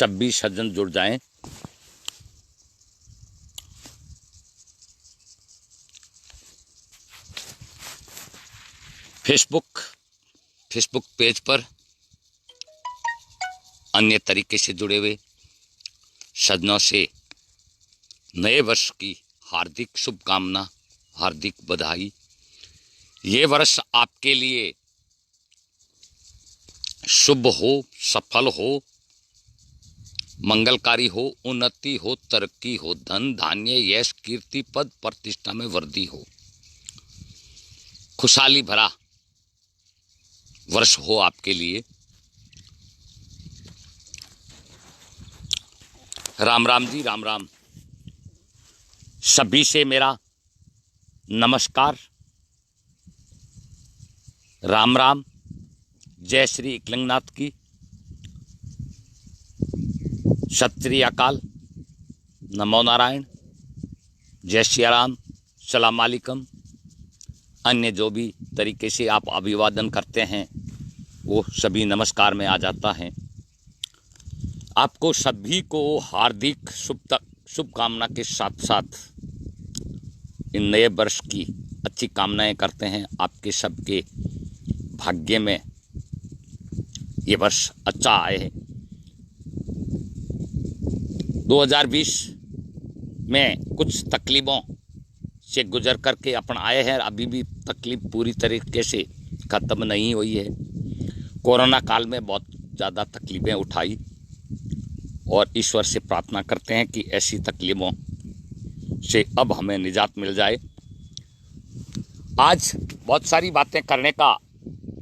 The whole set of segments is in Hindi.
26 सज्जन जुड़ जाएं। फेसबुक पेज पर अन्य तरीके से जुड़े हुए सज्जनों से नए वर्ष की हार्दिक शुभकामना, हार्दिक बधाई। ये वर्ष आपके लिए शुभ हो, सफल हो, मंगलकारी हो, उन्नति हो, तरक्की हो, धन धान्य यश कीर्ति पद प्रतिष्ठा में वृद्धि हो, खुशहाली भरा वर्ष हो आपके लिए। राम राम जी, राम राम। सभी से मेरा नमस्कार, राम राम। जय श्री एकलिंगनाथ की, सत श्री अकाल, नमो नारायण, जय श्री राम, सलाम वालेकुम। अन्य जो भी तरीके से आप अभिवादन करते हैं वो सभी नमस्कार में आ जाता है। आपको सभी को हार्दिक शुभकामना के साथ साथ इन नए वर्ष की अच्छी कामनाएं करते हैं। आपके सबके भाग्य में ये वर्ष अच्छा आए है। 2020 में कुछ तकलीफ़ों से गुजर करके अपन आए हैं। अभी भी तकलीफ पूरी तरीके से ख़त्म नहीं हुई है। कोरोना काल में बहुत ज़्यादा तकलीफ़ें उठाई और ईश्वर से प्रार्थना करते हैं कि ऐसी तकलीफ़ों से अब हमें निजात मिल जाए। आज बहुत सारी बातें करने का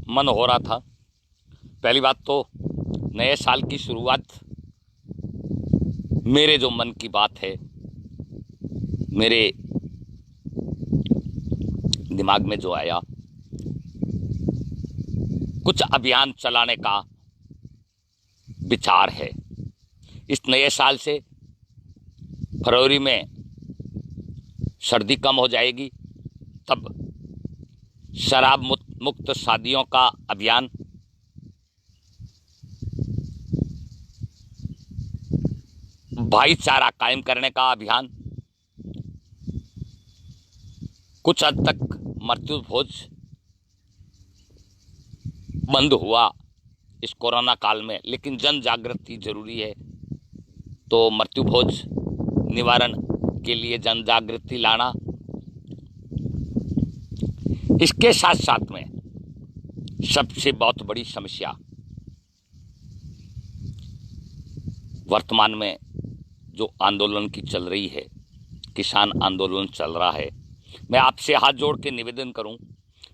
मन हो रहा था। पहली बात तो नए साल की शुरुआत, मेरे जो मन की बात है, मेरे दिमाग में जो आया, कुछ अभियान चलाने का विचार है। इस नए साल से फरवरी में सर्दी कम हो जाएगी, तब शराब मुक्त शादियों का अभियान, भाईचारा कायम करने का अभियान, कुछ हद तक मृत्यु भोज बंद हुआ इस कोरोना काल में, लेकिन जन जागृति जरूरी है। तो मृत्यु भोज निवारण के लिए जन जागृति लाना, इसके साथ साथ में सबसे बहुत बड़ी समस्या वर्तमान में जो आंदोलन की चल रही है, किसान आंदोलन चल रहा है। मैं आपसे हाथ जोड़ के निवेदन करूं,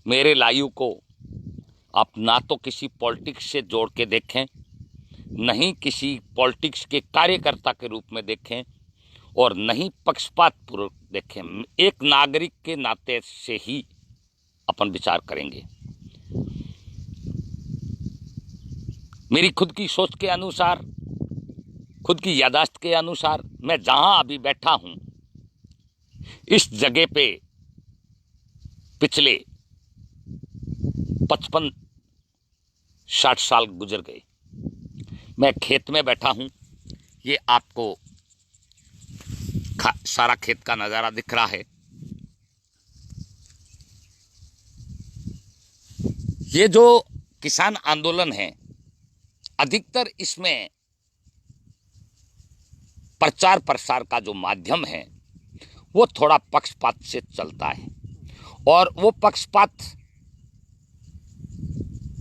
मेरे लाइव को आप ना तो किसी पॉलिटिक्स से जोड़ के देखें, नहीं किसी पॉलिटिक्स के कार्यकर्ता के रूप में देखें, और नहीं पक्षपातपूर्वक देखें। एक नागरिक के नाते से ही अपन विचार करेंगे। मेरी खुद की सोच के अनुसार, खुद की याददाश्त के अनुसार, मैं जहां अभी बैठा हूं, इस जगह पे पिछले 55-60 साल गुजर गए। मैं खेत में बैठा हूं, ये आपको सारा खेत का नज़ारा दिख रहा है। ये जो किसान आंदोलन है, अधिकतर इसमें प्रचार प्रसार का जो माध्यम है वो थोड़ा पक्षपात से चलता है, और वो पक्षपात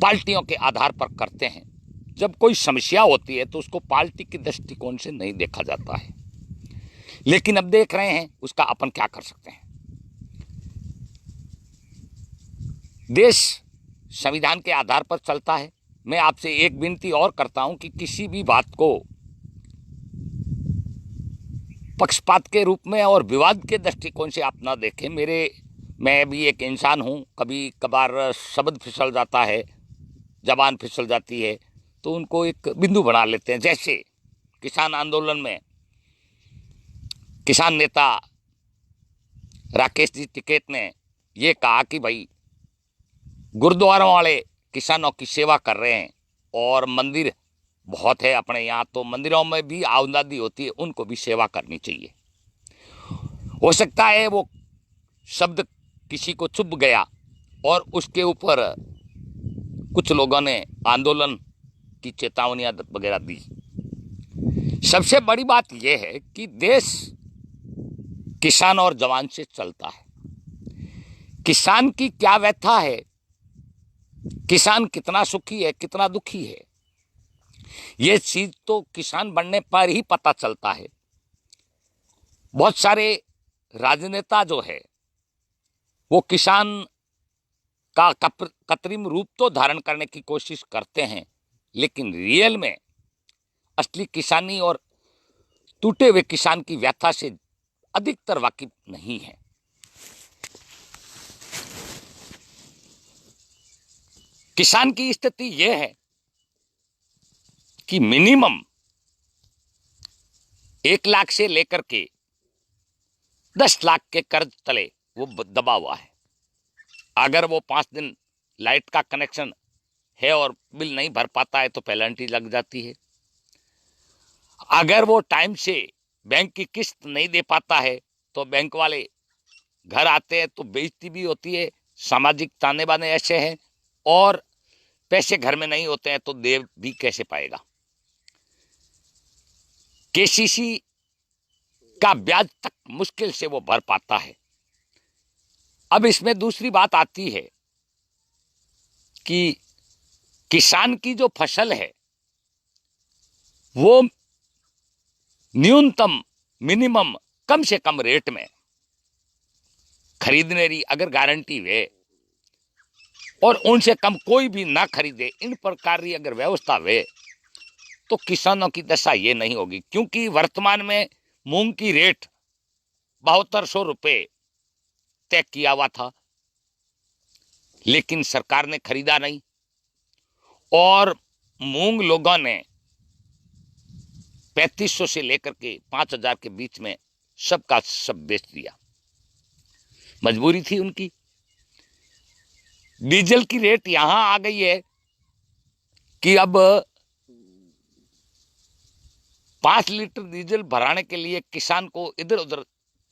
पार्टियों के आधार पर करते हैं। जब कोई समस्या होती है तो उसको पार्टी के दृष्टिकोण से नहीं देखा जाता है, लेकिन अब देख रहे हैं उसका अपन क्या कर सकते हैं। देश संविधान के आधार पर चलता है। मैं आपसे एक विनती और करता हूं कि किसी भी बात को पक्षपात के रूप में और विवाद के दृष्टिकोण से आप ना देखें। मैं भी एक इंसान हूं, कभी कभार शब्द फिसल जाता है, जबान फिसल जाती है, तो उनको एक बिंदु बना लेते हैं। जैसे किसान आंदोलन में किसान नेता राकेश जी टिकैत ने ये कहा कि भाई गुरुद्वारों वाले किसानों की सेवा कर रहे हैं और मंदिर बहुत है अपने यहाँ, तो मंदिरों में भी आमदनी होती है, उनको भी सेवा करनी चाहिए। हो सकता है वो शब्द किसी को चुभ गया और उसके ऊपर कुछ लोगों ने आंदोलन की चेतावनियां वगैरह दी। सबसे बड़ी बात यह है कि देश किसान और जवान से चलता है। किसान की क्या व्यथा है, किसान कितना सुखी है, कितना दुखी है, ये चीज तो किसान बनने पर ही पता चलता है। बहुत सारे राजनेता जो है वो किसान का कृत्रिम रूप तो धारण करने की कोशिश करते हैं, लेकिन रियल में असली किसानी और टूटे हुए किसान की व्यथा से अधिकतर वाकिफ नहीं है। किसान की स्थिति यह है कि मिनिमम 1 लाख से लेकर के 10 लाख के कर्ज तले वो दबा हुआ है। अगर वो 5 दिन लाइट का कनेक्शन है और बिल नहीं भर पाता है तो पेनल्टी लग जाती है। अगर वो टाइम से बैंक की किस्त नहीं दे पाता है तो बैंक वाले घर आते हैं तो बेइज्जती भी होती है। सामाजिक ताने बाने ऐसे हैं, और पैसे घर में नहीं होते हैं तो दे भी कैसे पाएगा। केसीसी का ब्याज तक मुश्किल से वो भर पाता है। अब इसमें दूसरी बात आती है कि किसान की जो फसल है वो न्यूनतम मिनिमम कम से कम रेट में खरीदने की अगर गारंटी है और उनसे कम कोई भी ना खरीदे, इन प्रकार की अगर व्यवस्था है तो किसानों की दशा ये नहीं होगी। क्योंकि वर्तमान में मूंग की रेट 7200 रुपये तय किया हुआ था, लेकिन सरकार ने खरीदा नहीं और मूंग लोगों ने 3500 से लेकर के 5000 के बीच में सबका सब बेच दिया। मजबूरी थी उनकी। डीजल की रेट यहां आ गई है कि अब 5 लीटर डीजल भराने के लिए किसान को इधर उधर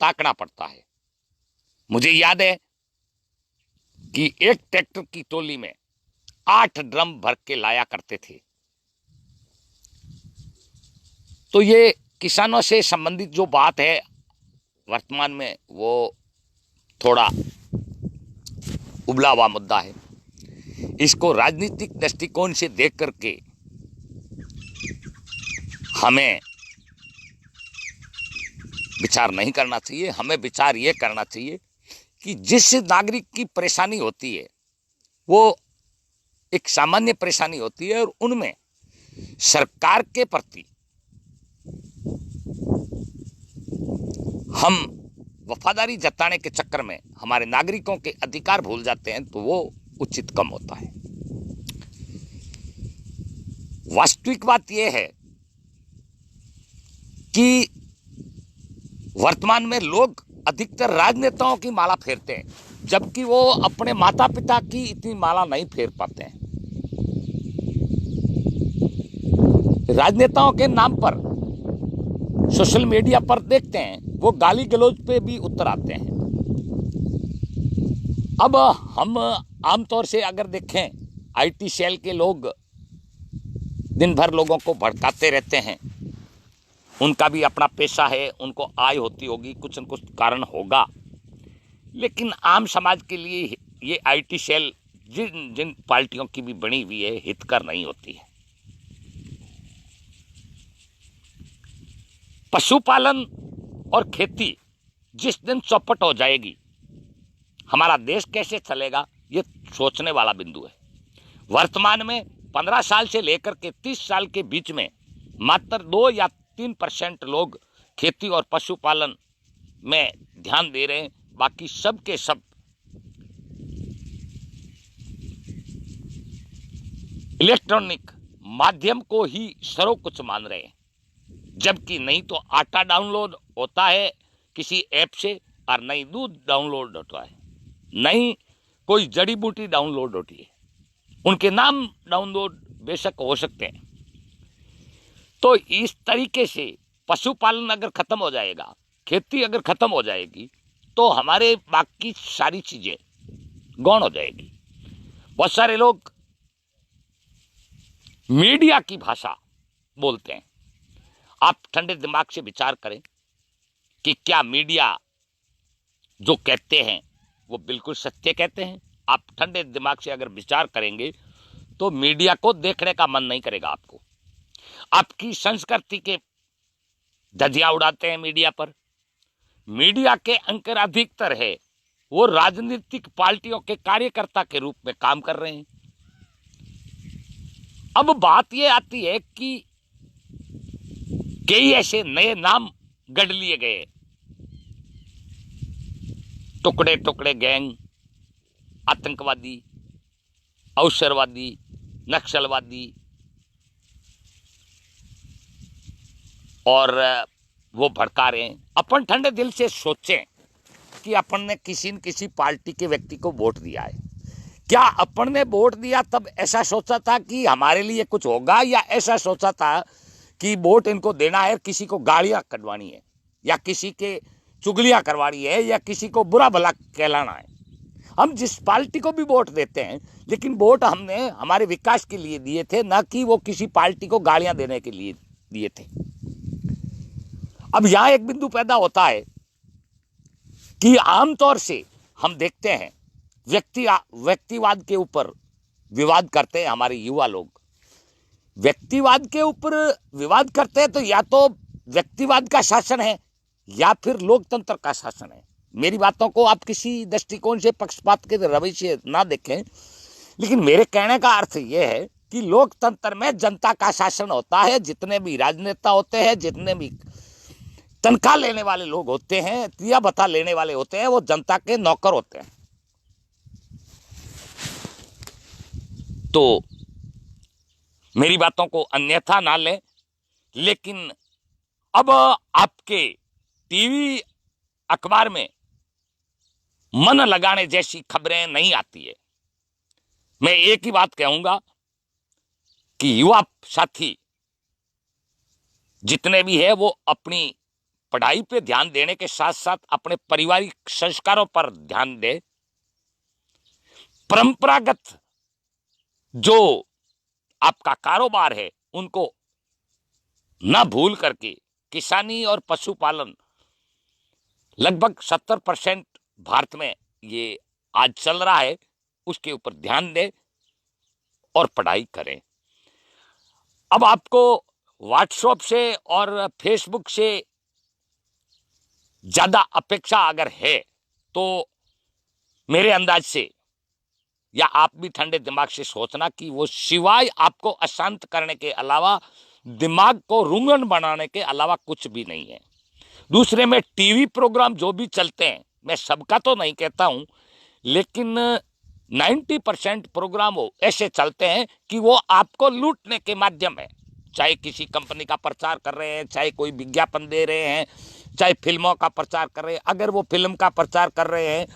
ताकना पड़ता है। मुझे याद है कि एक ट्रैक्टर की टोली में 8 ड्रम भर के लाया करते थे। तो ये किसानों से संबंधित जो बात है वर्तमान में वो थोड़ा उबला हुआ मुद्दा है। इसको राजनीतिक दृष्टिकोण से देख करके हमें विचार नहीं करना चाहिए। हमें विचार ये करना चाहिए कि जिस नागरिक की परेशानी होती है वो एक सामान्य परेशानी होती है, और उनमें सरकार के प्रति हम वफादारी जताने के चक्कर में हमारे नागरिकों के अधिकार भूल जाते हैं तो वो उचित कम होता है। वास्तविक बात यह है कि वर्तमान में लोग अधिकतर राजनेताओं की माला फेरते हैं, जबकि वो अपने माता पिता की इतनी माला नहीं फेर पाते हैं। राजनेताओं के नाम पर सोशल मीडिया पर देखते हैं वो गाली गलौज पे भी उतर आते हैं। अब हम आमतौर से अगर देखें, आईटी सेल के लोग दिन भर लोगों को भड़काते रहते हैं। उनका भी अपना पेशा है, उनको आय होती होगी, कुछ न कुछ कारण होगा, लेकिन आम समाज के लिए ये आईटी सेल जिन जिन पार्टियों की भी बनी हुई है हितकर नहीं होती है। पशुपालन और खेती जिस दिन चौपट हो जाएगी, हमारा देश कैसे चलेगा, ये सोचने वाला बिंदु है। वर्तमान में 15 साल से लेकर के 30 साल के बीच में मात्र 2 या 3% लोग खेती और पशुपालन में ध्यान दे रहे हैं। बाकी सब के सब इलेक्ट्रॉनिक माध्यम को ही सर्वोच्च मान रहे हैं, जबकि नहीं तो आटा डाउनलोड होता है किसी ऐप से, और नहीं दूध डाउनलोड होता है, नहीं कोई जड़ी बूटी डाउनलोड होती है। उनके नाम डाउनलोड बेशक हो सकते हैं, तो इस तरीके से पशुपालन अगर खत्म हो जाएगा, खेती अगर खत्म हो जाएगी, तो हमारे बाकी सारी चीजें गौण हो जाएगी। बहुत सारे लोग मीडिया की भाषा बोलते हैं। आप ठंडे दिमाग से विचार करें कि क्या मीडिया जो कहते हैं वो बिल्कुल सत्य कहते हैं? आप ठंडे दिमाग से अगर विचार करेंगे तो मीडिया को देखने का मन नहीं करेगा आपको। आपकी संस्कृति के धज्जियां उड़ाते हैं मीडिया पर। मीडिया के एंकर अधिकतर है वो राजनीतिक पार्टियों के कार्यकर्ता के रूप में काम कर रहे हैं। अब बात यह आती है कि कई ऐसे नए नाम गढ़ लिए गए, टुकड़े टुकड़े गैंग, आतंकवादी, अवसरवादी, नक्सलवादी, और वो भड़का रहे हैं। अपन ठंडे दिल से सोचें कि अपन ने किसी न किसी पार्टी के व्यक्ति को वोट दिया है। क्या अपन ने वोट दिया तब ऐसा सोचा था कि हमारे लिए कुछ होगा, या ऐसा सोचा था कि वोट इनको देना है, किसी को गालियां कटवानी है, या किसी के चुगलियां करवानी है, या किसी को बुरा भला कहलाना है? हम जिस पार्टी को भी वोट देते हैं, लेकिन वोट हमने हमारे विकास के लिए दिए थे, ना कि वो किसी पार्टी को गालियां देने के लिए दिए थे। अब यहां एक बिंदु पैदा होता है कि आमतौर से हम देखते हैं व्यक्तिवाद के ऊपर विवाद करते हैं हमारे युवा लोग। व्यक्तिवाद के ऊपर विवाद करते हैं तो या तो व्यक्तिवाद का शासन है या फिर लोकतंत्र का शासन है। मेरी बातों को आप किसी दृष्टिकोण से, पक्षपात के रवैये से ना देखें, लेकिन मेरे कहने का अर्थ यह है कि लोकतंत्र में जनता का शासन होता है। जितने भी राजनेता होते हैं, जितने भी तनख्वाह लेने वाले लोग होते हैं, दिया बता लेने वाले होते हैं, वो जनता के नौकर होते हैं। तो मेरी बातों को अन्यथा ना लें, लेकिन अब आपके टीवी अखबार में मन लगाने जैसी खबरें नहीं आती है। मैं एक ही बात कहूंगा कि युवा साथी जितने भी है वो अपनी पढ़ाई पे ध्यान देने के साथ साथ अपने पारिवारिक संस्कारों पर ध्यान दे। परंपरागत जो आपका कारोबार है उनको ना भूल करके, किसानी और पशुपालन लगभग 70% भारत में ये आज चल रहा है, उसके ऊपर ध्यान दें और पढ़ाई करें। अब आपको व्हाट्सएप से और फेसबुक से ज्यादा अपेक्षा अगर है तो मेरे अंदाज से, या आप भी ठंडे दिमाग से सोचना कि वो सिवाय आपको अशांत करने के अलावा, दिमाग को रुंगन बनाने के अलावा कुछ भी नहीं है। दूसरे में टीवी प्रोग्राम जो भी चलते हैं, मैं सबका तो नहीं कहता हूं, लेकिन 90% प्रोग्राम ऐसे चलते हैं कि वो आपको लूटने के माध्यम है। चाहे किसी कंपनी का प्रचार कर रहे हैं, चाहे कोई विज्ञापन दे रहे हैं, चाहे फिल्मों का प्रचार कर रहे हैं। अगर वो फिल्म का प्रचार कर रहे हैं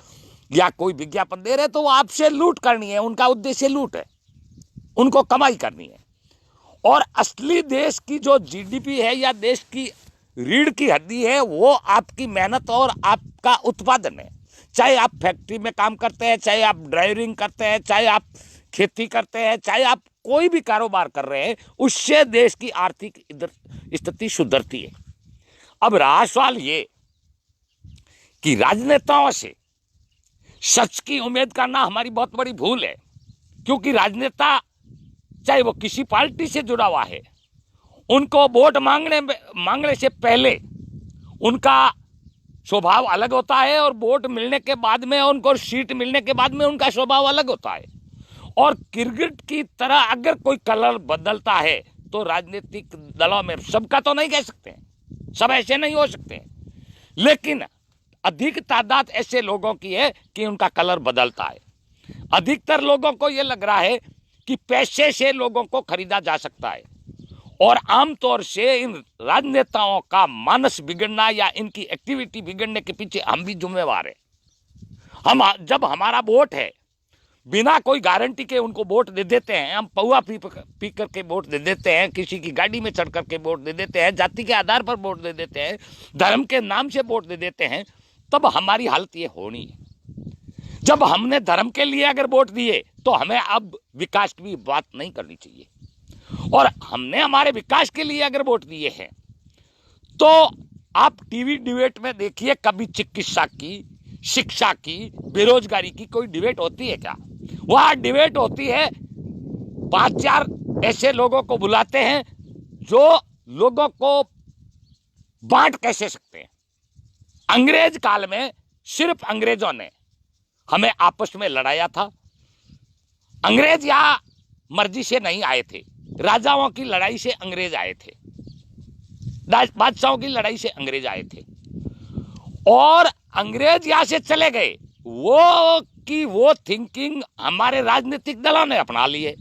या कोई विज्ञापन दे रहे हैं तो वो आपसे लूट करनी है। उनका उद्देश्य लूट है, उनको कमाई करनी है। और असली देश की जो जीडीपी है या देश की रीढ़ की हड्डी है, वो आपकी मेहनत और आपका उत्पादन है। चाहे आप फैक्ट्री में काम करते हैं, चाहे आप ड्राइविंग करते हैं, चाहे आप खेती करते हैं, चाहे आप कोई भी कारोबार कर रहे हैं, उससे देश की आर्थिक स्थिति सुधरती है। अब रहा सवाल ये कि राजनेताओं से सच की उम्मीद करना हमारी बहुत बड़ी भूल है, क्योंकि राजनेता चाहे वो किसी पार्टी से जुड़ा हुआ है, उनको वोट मांगने से पहले उनका स्वभाव अलग होता है, और वोट मिलने के बाद में, उनको सीट मिलने के बाद में उनका स्वभाव अलग होता है। और क्रिकेट की तरह अगर कोई कलर बदलता है तो राजनीतिक दलों में, सबका तो नहीं कह सकते, सब ऐसे नहीं हो सकते, लेकिन अधिक तादाद ऐसे लोगों की है कि उनका कलर बदलता है। अधिकतर लोगों को यह लग रहा है कि पैसे से लोगों को खरीदा जा सकता है, और आमतौर से इन राजनेताओं का मानस बिगड़ना या इनकी एक्टिविटी बिगड़ने के पीछे हम भी जिम्मेवार हैं। जब हमारा वोट है, बिना कोई गारंटी के उनको वोट दे देते हैं। हम पौआ पी करके वोट दे देते हैं, किसी की गाड़ी में चढ़ करके वोट दे देते हैं, जाति के आधार पर वोट दे देते हैं, धर्म के नाम से वोट दे देते हैं, तब हमारी हालत ये होनी है। जब हमने धर्म के लिए अगर वोट दिए तो हमें अब विकास की बात नहीं करनी चाहिए। और हमने हमारे विकास के लिए अगर वोट दिए हैं तो आप टीवी डिबेट में देखिए, कभी चिकित्सा की, शिक्षा की, बेरोजगारी की कोई डिबेट होती है क्या? वहां डिबेट होती है, 5-4 ऐसे लोगों को बुलाते हैं जो लोगों को बांट कैसे सकते हैं। अंग्रेज काल में सिर्फ अंग्रेजों ने हमें आपस में लड़ाया था। अंग्रेज यहां मर्जी से नहीं आए थे, राजाओं की लड़ाई से अंग्रेज आए थे, बादशाहों की लड़ाई से अंग्रेज आए थे। और अंग्रेज यहां से चले गए, वो थिंकिंग हमारे राजनीतिक दलों ने अपना लिए।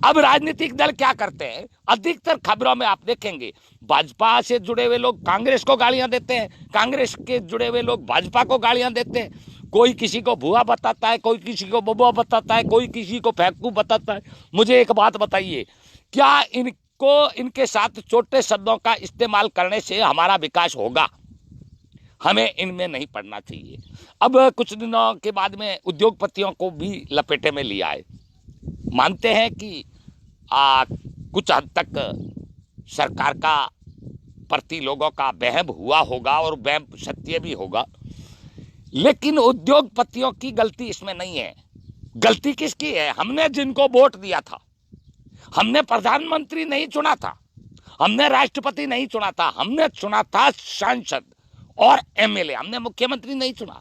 अब राजनीतिक दल क्या करते हैं, अधिकतर खबरों में आप देखेंगे भाजपा से जुड़े हुए लोग कांग्रेस को गालियां देते हैं, कांग्रेस के जुड़े हुए लोग भाजपा को गालियां देते हैं। कोई किसी को भुआ बताता है, कोई किसी को बबुआ बताता है, कोई किसी को फेंकू बताता है। मुझे एक बात बताइए, क्या इनके साथ छोटे शब्दों का इस्तेमाल करने से हमारा विकास होगा? हमें इनमें नहीं पड़ना चाहिए। अब कुछ दिनों के बाद में उद्योगपतियों को भी लपेटे में लिया है। मानते हैं कि कुछ हद तक सरकार का प्रति लोगों का वहम हुआ होगा और वहम सत्य भी होगा, लेकिन उद्योगपतियों की गलती इसमें नहीं है। गलती किसकी है? हमने जिनको वोट दिया था, हमने प्रधानमंत्री नहीं चुना था, हमने राष्ट्रपति नहीं चुना था, हमने चुना था सांसद और एमएलए, हमने मुख्यमंत्री नहीं चुना।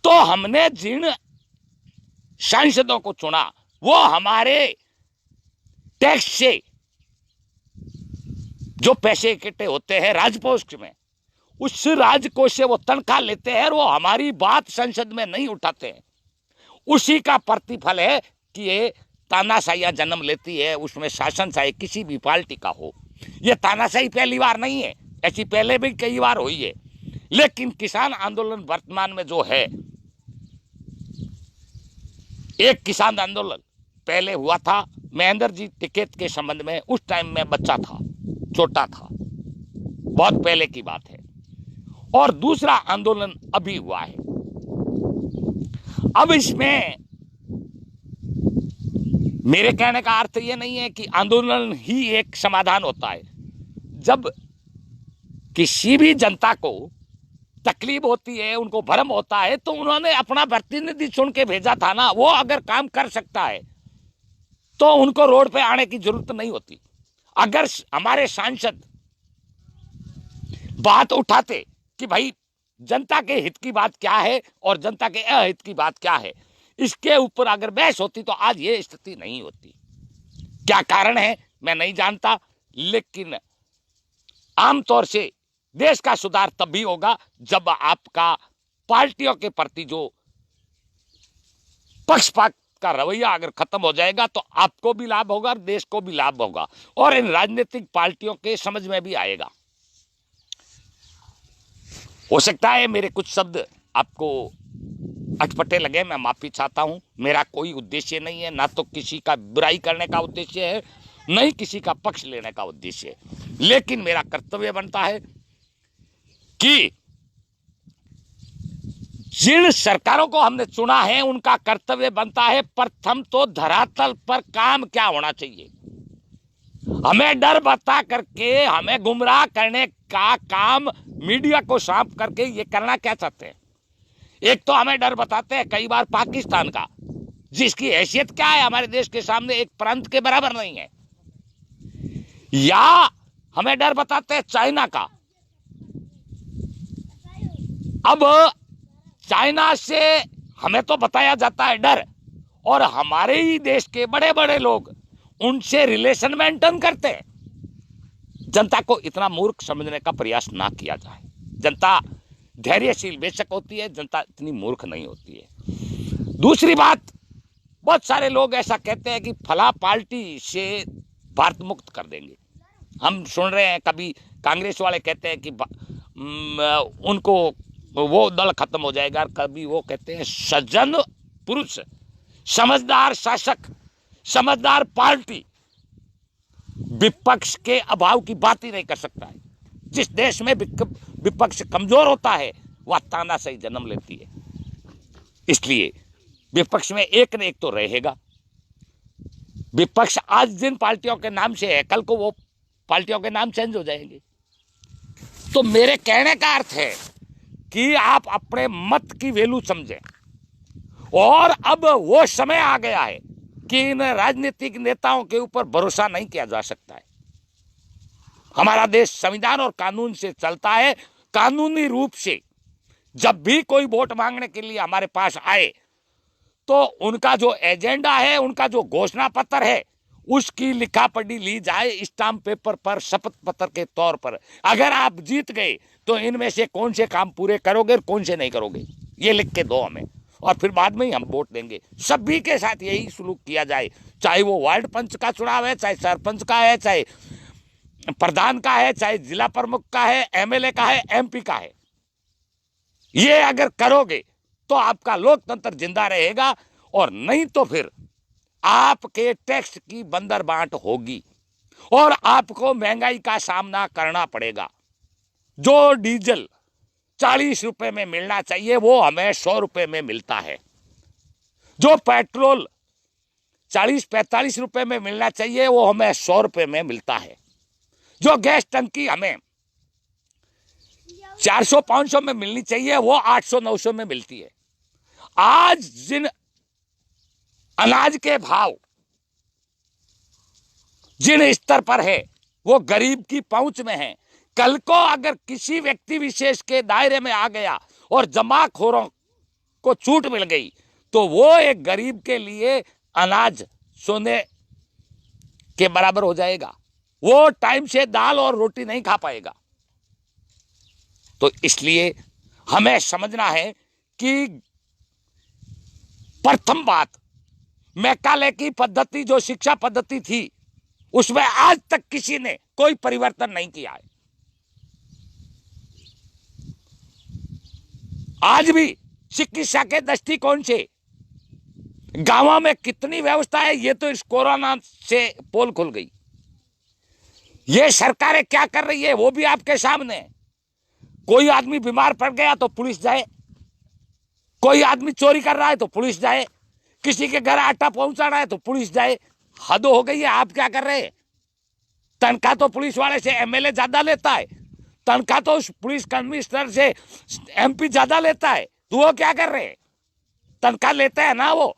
तो हमने जिन सांसदों को चुना वो हमारे टैक्स से जो पैसे इकट्ठे होते हैं राजकोष में, उस राजकोष से वो तनख्वाह लेते हैं और वो हमारी बात संसद में नहीं उठाते हैं। उसी का प्रतिफल है कि ये तानाशाहियां जन्म लेती है, उसमें शासनशाही किसी भी पार्टी का हो। ये तानाशाही पहली बार नहीं है, ऐसी पहले भी कई बार हुई है। लेकिन किसान आंदोलन वर्तमान में जो है, एक किसान आंदोलन पहले हुआ था महेंद्र जी टिकैत के संबंध में, उस टाइम में बच्चा था, छोटा था, बहुत पहले की बात है। और दूसरा आंदोलन अभी हुआ है। अब इसमें मेरे कहने का अर्थ यह नहीं है कि आंदोलन ही एक समाधान होता है। जब किसी भी जनता को तकलीफ होती है, उनको भ्रम होता है, तो उन्होंने अपना प्रतिनिधि चुन के भेजा था ना। वो अगर काम कर सकता है तो उनको रोड पे आने की जरूरत नहीं होती। अगर हमारे सांसद बात उठाते कि भाई जनता के हित की बात क्या है और जनता के अहित की बात क्या है, इसके ऊपर अगर बहस होती तो आज ये स्थिति नहीं होती। क्या कारण है मैं नहीं जानता, लेकिन आमतौर से देश का सुधार तब भी होगा जब आपका पार्टियों के प्रति जो पक्षपात का रवैया अगर खत्म हो जाएगा तो आपको भी लाभ होगा और देश को भी लाभ होगा और इन राजनीतिक पार्टियों के समझ में भी आएगा। हो सकता है मेरे कुछ शब्द आपको अटपटे लगे, मैं माफी चाहता हूं। मेरा कोई उद्देश्य नहीं है, ना तो किसी का बुराई करने का उद्देश्य है, न ही किसी का पक्ष लेने का उद्देश्य है। लेकिन मेरा कर्तव्य बनता है कि जिन सरकारों को हमने चुना है उनका कर्तव्य बनता है प्रथम तो धरातल पर काम क्या होना चाहिए। हमें डर बता करके, हमें गुमराह करने का काम मीडिया को सौंप करके ये करना क्या चाहते हैं? एक तो हमें डर बताते हैं कई बार पाकिस्तान का, जिसकी हैसियत क्या है हमारे देश के सामने एक प्रांत के बराबर नहीं है, या हमें डर बताते हैं चाइना का। अब चाइना से हमें तो बताया जाता है डर, और हमारे ही देश के बड़े बड़े लोग उनसे रिलेशन मेंटेन करते हैं। जनता को इतना मूर्ख समझने का प्रयास ना किया जाए। जनता धैर्यशील बेशक होती है, जनता इतनी मूर्ख नहीं होती है। दूसरी बात, बहुत सारे लोग ऐसा कहते हैं कि फला पार्टी से भारत मुक्त कर देंगे। हम सुन रहे हैं, कभी कांग्रेस वाले कहते हैं कि उनको वो दल खत्म हो जाएगा, कभी वो कहते हैं सज्जन पुरुष समझदार शासक, समझदार पार्टी विपक्ष के अभाव की बात ही नहीं कर सकता है। जिस देश में विपक्ष कमजोर होता है वह तानाशाही जन्म लेती है। इसलिए विपक्ष में एक न एक तो रहेगा। विपक्ष आज जिन पार्टियों के नाम से है, कल को वो पार्टियों के नाम चेंज हो जाएंगे। तो मेरे कहने का अर्थ है कि आप अपने मत की वैल्यू समझें। और अब वो समय आ गया है कि इन राजनीतिक नेताओं के ऊपर भरोसा नहीं किया जा सकता है। हमारा देश संविधान और कानून से चलता है। कानूनी रूप से जब भी कोई वोट मांगने के लिए हमारे पास आए तो उनका जो एजेंडा है, उनका जो घोषणा पत्र है, उसकी लिखा पढ़ी ली जाए स्टाम्प पेपर पर, शपथ पत्र के तौर पर। अगर आप जीत गए तो इनमें से कौन से काम पूरे करोगे और कौन से नहीं करोगे, ये लिख के दो हमें, और फिर बाद में ही हम वोट देंगे। सभी के साथ यही सुलूक किया जाए, चाहे वो वार्ड पंच का चुनाव है, चाहे सरपंच का है, चाहे प्रधान का है, चाहे जिला प्रमुख का है, एमएलए का है, एमपी का है। ये अगर करोगे तो आपका लोकतंत्र जिंदा रहेगा, और नहीं तो फिर आपके टैक्स की बंदरबांट होगी और आपको महंगाई का सामना करना पड़ेगा। जो डीजल 40 रुपए में मिलना चाहिए वो हमें 100 रुपए में मिलता है। जो पेट्रोल 40-45 रुपए में मिलना चाहिए वो हमें 100 रुपए में मिलता है। जो गैस टंकी हमें 400-500 में मिलनी चाहिए वो 800-900 में मिलती है। आज जिन अनाज के भाव जिन स्तर पर है वो गरीब की पहुंच में है। कल को अगर किसी व्यक्ति विशेष के दायरे में आ गया और जमाखोरों को छूट मिल गई तो वो एक गरीब के लिए अनाज सोने के बराबर हो जाएगा। वो टाइम से दाल और रोटी नहीं खा पाएगा। तो इसलिए हमें समझना है कि प्रथम बात, मैकाले की पद्धति जो शिक्षा पद्धति थी उसमें आज तक किसी ने कोई परिवर्तन नहीं किया है। आज भी चिकित्सा के दृष्टिकोण से गांवों में कितनी व्यवस्था है ये तो इस कोरोना से पोल खुल गई। ये सरकारें क्या कर रही है वो भी आपके सामने है। कोई आदमी बीमार पड़ गया तो पुलिस जाए, कोई आदमी चोरी कर रहा है तो पुलिस जाए, किसी के घर आटा पहुंचा रहा है तो पुलिस जाए। हद हो गई है। आप क्या कर रहे हैं? तनख्वाह तो पुलिस वाले से एमएलए ज्यादा लेता है, तनख्वाह तो उस पुलिस कमिश्नर से एमपी ज्यादा लेता है, तो वो क्या कर रहे हैं? तनख्वाह लेते हैं ना वो।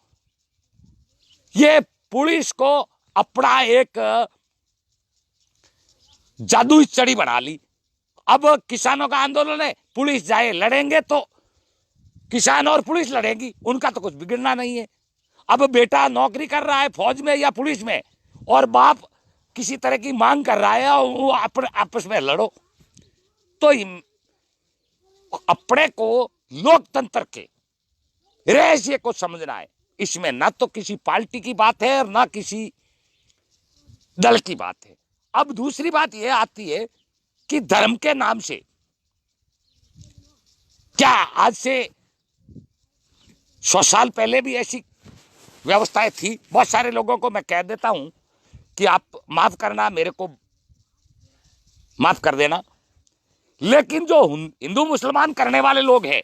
ये पुलिस को अपना एक जादुई चढ़ी बना ली। अब किसानों का आंदोलन है, पुलिस जाए, लड़ेंगे तो किसान और पुलिस लड़ेगी, उनका तो कुछ बिगड़ना नहीं है। अब बेटा नौकरी कर रहा है फौज में या पुलिस में और बाप किसी तरह की मांग कर रहा है और वो आपस में लड़ो। तो अपने को लोकतंत्र के रहस्य को समझना है। इसमें ना तो किसी पार्टी की बात है और ना किसी दल की बात है। अब दूसरी बात यह आती है कि धर्म के नाम से क्या आज से 100 साल पहले भी ऐसी व्यवस्थाएं थी? बहुत सारे लोगों को मैं कह देता हूं कि आप माफ करना, मेरे को माफ कर देना, लेकिन जो हिंदू मुसलमान करने वाले लोग हैं,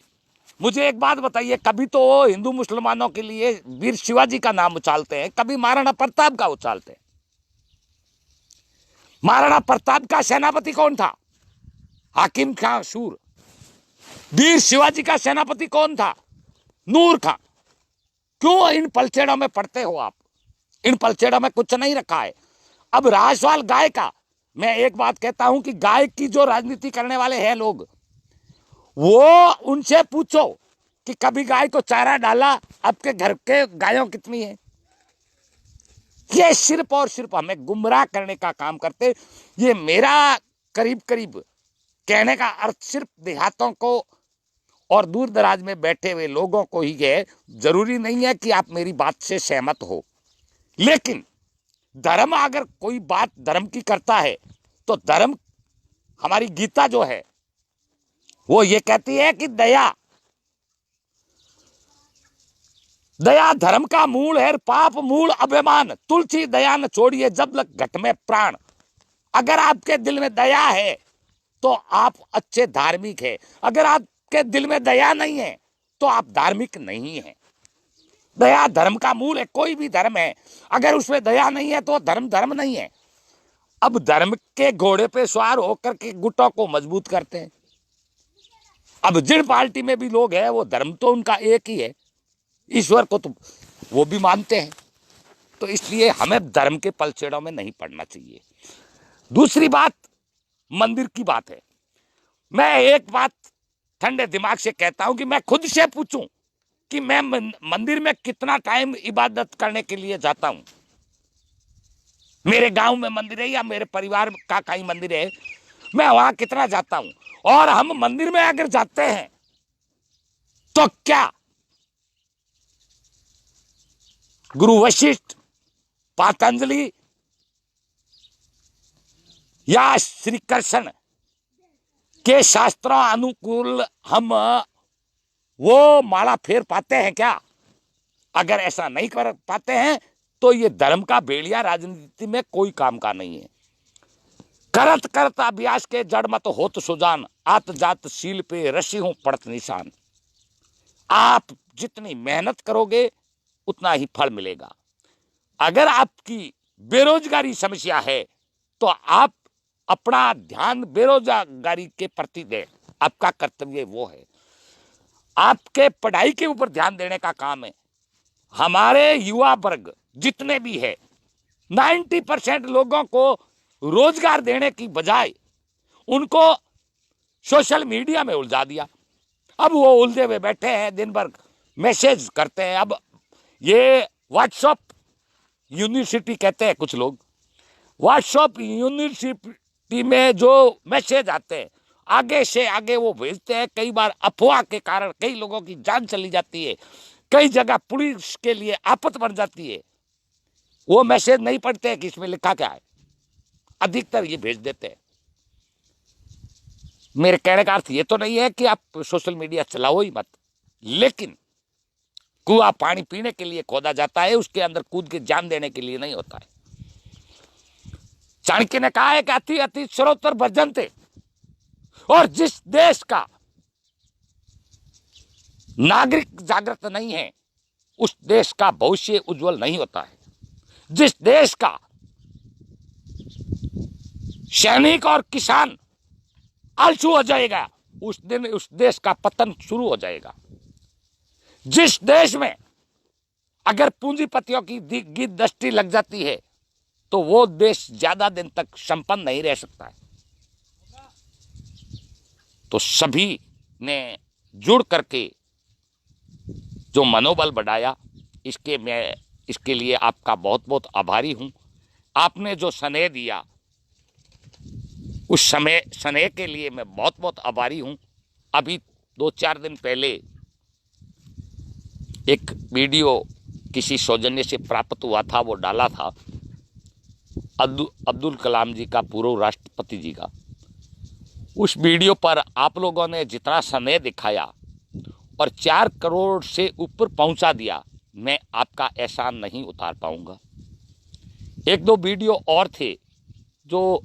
मुझे एक बात बताइए, कभी तो वो हिंदू मुसलमानों के लिए वीर शिवाजी का नाम उछालते हैं, कभी महाराणा प्रताप का उछालते हैं। महाराणा प्रताप का सेनापति कौन था? हाकिम खां सूर। वीर शिवाजी का सेनापति कौन था? नूर खां। क्यों इन पलछेड़ों में पड़ते हो आप? इन पलछेड़ों में कुछ नहीं रखा है। अब रहा सवाल गाय का, मैं एक बात कहता हूं कि गाय की जो राजनीति करने वाले हैं लोग, वो उनसे पूछो कि कभी गाय को चारा डाला? आपके घर के गायों कितनी है? ये सिर्फ और सिर्फ हमें गुमराह करने का काम करते। ये मेरा करीब करीब कहने का अर्थ सिर्फ देहातों को और दूर दराज में बैठे हुए लोगों को ही है। जरूरी नहीं है कि आप मेरी बात से सहमत हो, लेकिन धर्म अगर कोई बात धर्म की करता है तो धर्म, हमारी गीता जो है वो ये कहती है कि दया दया धर्म का मूल है, पाप मूल अभिमान, तुलसी दया न छोड़िए जब लग घट में प्राण। अगर आपके दिल में दया है तो आप अच्छे धार्मिक है, अगर आपके दिल में दया नहीं है तो आप धार्मिक नहीं है। दया धर्म का मूल है, कोई भी धर्म है अगर उसमें दया नहीं है तो धर्म धर्म नहीं है। अब धर्म के घोड़े पे सवार होकर के गुटों को मजबूत करते हैं। अब जिन पार्टी में भी लोग हैं वो धर्म तो उनका एक ही है, ईश्वर को तो वो भी मानते हैं, तो इसलिए हमें धर्म के पलछेड़ों में नहीं पड़ना चाहिए। दूसरी बात मंदिर की बात है। मैं एक बात ठंडे दिमाग से कहता हूं कि मैं खुद से पूछूं कि मैं मंदिर में कितना टाइम इबादत करने के लिए जाता हूं। मेरे गांव में मंदिर है या मेरे परिवार का कहीं मंदिर है, मैं वहां कितना जाता हूं। और हम मंदिर में अगर जाते हैं तो क्या गुरु वशिष्ठ, पतंजलि या श्री कृष्ण के शास्त्रों अनुकूल हम वो माला फेर पाते हैं क्या? अगर ऐसा नहीं कर पाते हैं तो ये धर्म का भेड़िया राजनीति में कोई काम का नहीं है। करत करत अभ्यास के जड़ मत होत सुजान, आत जात शील पे रसी हूं पड़त निशान। आप जितनी मेहनत करोगे उतना ही फल मिलेगा। अगर आपकी बेरोजगारी समस्या है तो आप अपना ध्यान बेरोजगारी के प्रति दें, आपका कर्तव्य वो है। आपके पढ़ाई के ऊपर ध्यान देने का काम है। हमारे युवा वर्ग जितने भी है 90% लोगों को रोजगार देने की बजाय उनको सोशल मीडिया में उलझा दिया। अब वो उलझे हुए बैठे हैं, दिन भर मैसेज करते हैं। अब ये व्हाट्सएप यूनिवर्सिटी कहते हैं कुछ लोग, व्हाट्सएप यूनिवर्सिटी में जो मैसेज आते हैं आगे से आगे वो भेजते हैं। कई बार अफवाह के कारण कई लोगों की जान चली जाती है, कई जगह पुलिस के लिए आफत बन जाती है। वो मैसेज नहीं पढ़ते हैं कि इसमें लिखा क्या है, अधिकतर ये भेज देते हैं। मेरे कहने का अर्थ ये तो नहीं है कि आप सोशल मीडिया चलाओ ही मत, लेकिन कुआं पानी पीने के लिए खोदा जाता है, उसके अंदर कूद के जान देने के लिए नहीं होता है। चाणक्य ने कहा है कि अति अति स्रोतर भजनते, और जिस देश का नागरिक जागृत नहीं है उस देश का भविष्य उज्जवल नहीं होता है। जिस देश का सैनिक और किसान आलसू हो जाएगा उस दिन उस देश का पतन शुरू हो जाएगा। जिस देश में अगर पूंजीपतियों की गिद्ध दृष्टि लग जाती है तो वो देश ज्यादा दिन तक संपन्न नहीं रह सकता है। तो सभी ने जुड़ करके जो मनोबल बढ़ाया, इसके लिए आपका बहुत बहुत आभारी हूं। आपने जो स्नेह दिया उस समय स्नेह के लिए मैं बहुत बहुत आभारी हूं। अभी 2-4 दिन पहले एक वीडियो किसी सौजन्य से प्राप्त हुआ था, वो डाला था अब्दुल कलाम जी का, पूर्व राष्ट्रपति जी का। उस वीडियो पर आप लोगों ने जितना स्नेह दिखाया और 4 करोड़ से ऊपर पहुंचा दिया, मैं आपका एहसान नहीं उतार पाऊंगा। 1-2 वीडियो और थे जो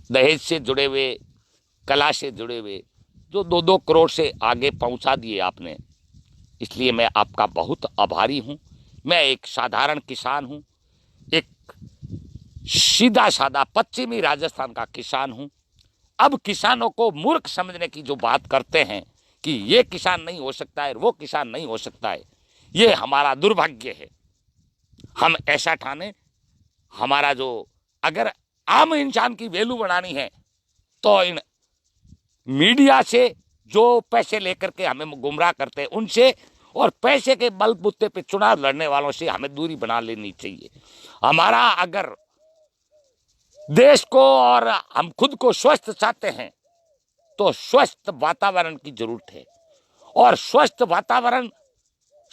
दहेज से जुड़े हुए, कला से जुड़े हुए, जो 2-2 करोड़ से आगे पहुंचा दिए आपने, इसलिए मैं आपका बहुत आभारी हूं। मैं एक साधारण किसान हूं, एक सीधा साधा पश्चिमी राजस्थान का किसान हूं। अब किसानों को मूर्ख समझने की जो बात करते हैं कि ये किसान नहीं हो सकता है, वो किसान नहीं हो सकता है, ये हमारा दुर्भाग्य है। हम ऐसा ठाने, हमारा जो अगर आम इंसान की वैल्यू बढ़ानी है तो इन मीडिया से जो पैसे लेकर के हमें गुमराह करते हैं उनसे, और पैसे के बलबूते पे चुनाव लड़ने वालों से हमें दूरी बना लेनी चाहिए। हमारा अगर देश को और हम खुद को स्वस्थ चाहते हैं तो स्वस्थ वातावरण की जरूरत है, और स्वस्थ वातावरण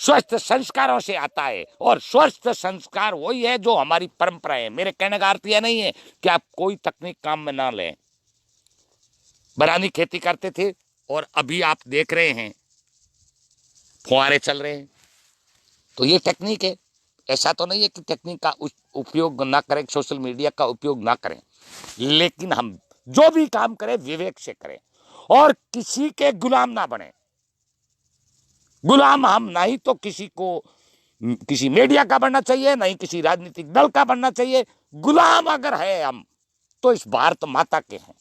स्वस्थ संस्कारों से आता है, और स्वस्थ संस्कार वही है जो हमारी परंपरा है। मेरे कहने का अर्थ यह नहीं है कि आप कोई तकनीक काम में ना लें। बरानी खेती करते थे और अभी आप देख रहे हैं फुहारे चल रहे हैं। तो ये टेक्निक है, ऐसा तो नहीं है कि टेक्निक का उपयोग ना करें, सोशल मीडिया का उपयोग ना करें, लेकिन हम जो भी काम करें विवेक से करें और किसी के गुलाम ना बने। गुलाम हम नहीं तो किसी मीडिया का बनना चाहिए, नहीं किसी राजनीतिक दल का बनना चाहिए। गुलाम अगर है हम तो इस भारत माता के हैं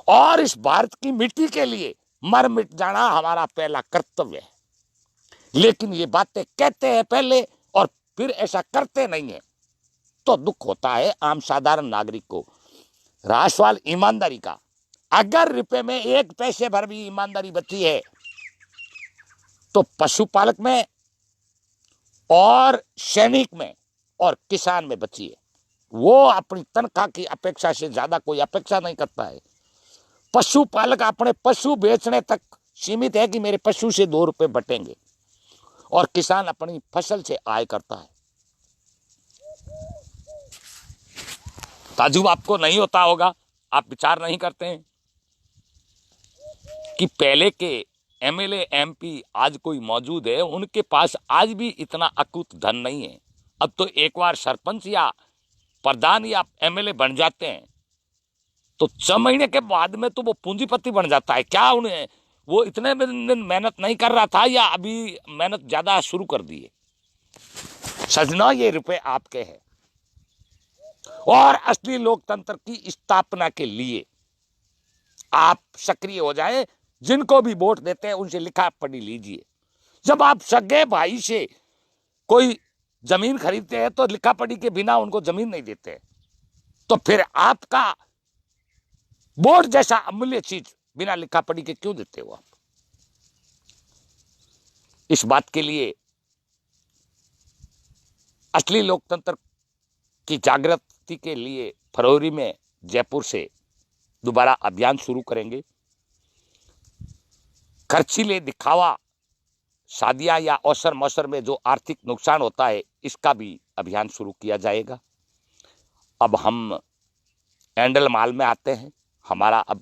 और इस भारत की मिट्टी के लिए मर मिट जाना हमारा पहला कर्तव्य है। लेकिन ये बातें कहते हैं पहले और फिर ऐसा करते नहीं है, तो दुख होता है आम साधारण नागरिक को। रहा सवाल ईमानदारी का, अगर रुपए में 1 पैसे भर भी ईमानदारी बची है तो पशुपालक में और सैनिक में और किसान में बची है। वो अपनी तनख्वाह की अपेक्षा से ज्यादा कोई अपेक्षा नहीं करता है। पशुपालक अपने पशु बेचने तक सीमित है कि मेरे पशु से 2 रुपए बटेंगे, और किसान अपनी फसल से आय करता है। ताजुब आपको नहीं होता होगा, आप विचार नहीं करते हैं कि पहले के एमएलए एमपी आज कोई मौजूद है, उनके पास आज भी इतना अकूत धन नहीं है। अब तो एक बार सरपंच या प्रधान या एमएलए बन जाते हैं तो 6 महीने के बाद में तो वो पूंजीपति बन जाता है। क्या उन्हें वो इतने दिन मेहनत नहीं कर रहा था या अभी मेहनत ज्यादा शुरू कर दी है? सजना, ये रुपए आपके हैं और असली लोकतंत्र की स्थापना के लिए आप सक्रिय हो जाएं। जिनको भी वोट देते हैं उनसे लिखा पढ़ी लीजिए। जब आप सगे भाई से कोई जमीन खरीदते हैं तो लिखा पढ़ी के बिना उनको जमीन नहीं देते, तो फिर आपका वोट जैसा अमूल्य चीज बिना लिखा पढ़ी के क्यों देते हो आप? इस बात के लिए असली लोकतंत्र की जागृति के लिए फरवरी में जयपुर से दोबारा अभियान शुरू करेंगे। खर्चीले दिखावा शादियां या अवसर मौसर में जो आर्थिक नुकसान होता है, इसका भी अभियान शुरू किया जाएगा। अब हम एंडल माल में आते हैं। हमारा अब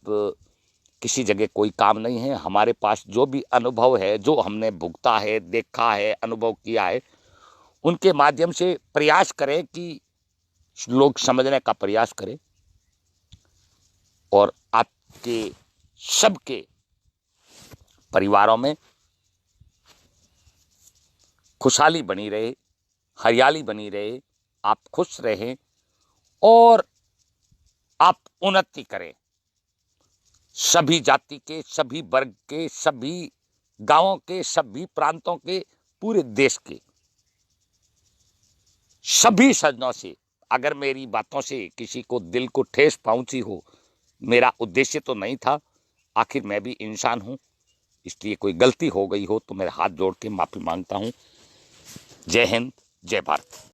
किसी जगह कोई काम नहीं है। हमारे पास जो भी अनुभव है, जो हमने भुगता है, देखा है, अनुभव किया है, उनके माध्यम से प्रयास करें कि लोग समझने का प्रयास करें और आपके सबके परिवारों में खुशहाली बनी रहे, हरियाली बनी रहे, आप खुश रहें और आप उन्नति करें। सभी जाति के, सभी वर्ग के, सभी गांवों के, सभी प्रांतों के, पूरे देश के सभी सज्जनों से अगर मेरी बातों से किसी को दिल को ठेस पहुंची हो, मेरा उद्देश्य तो नहीं था। आखिर मैं भी इंसान हूं, इसलिए कोई गलती हो गई हो तो मेरे हाथ जोड़ के माफी मांगता हूं। जय हिंद, जय भारत।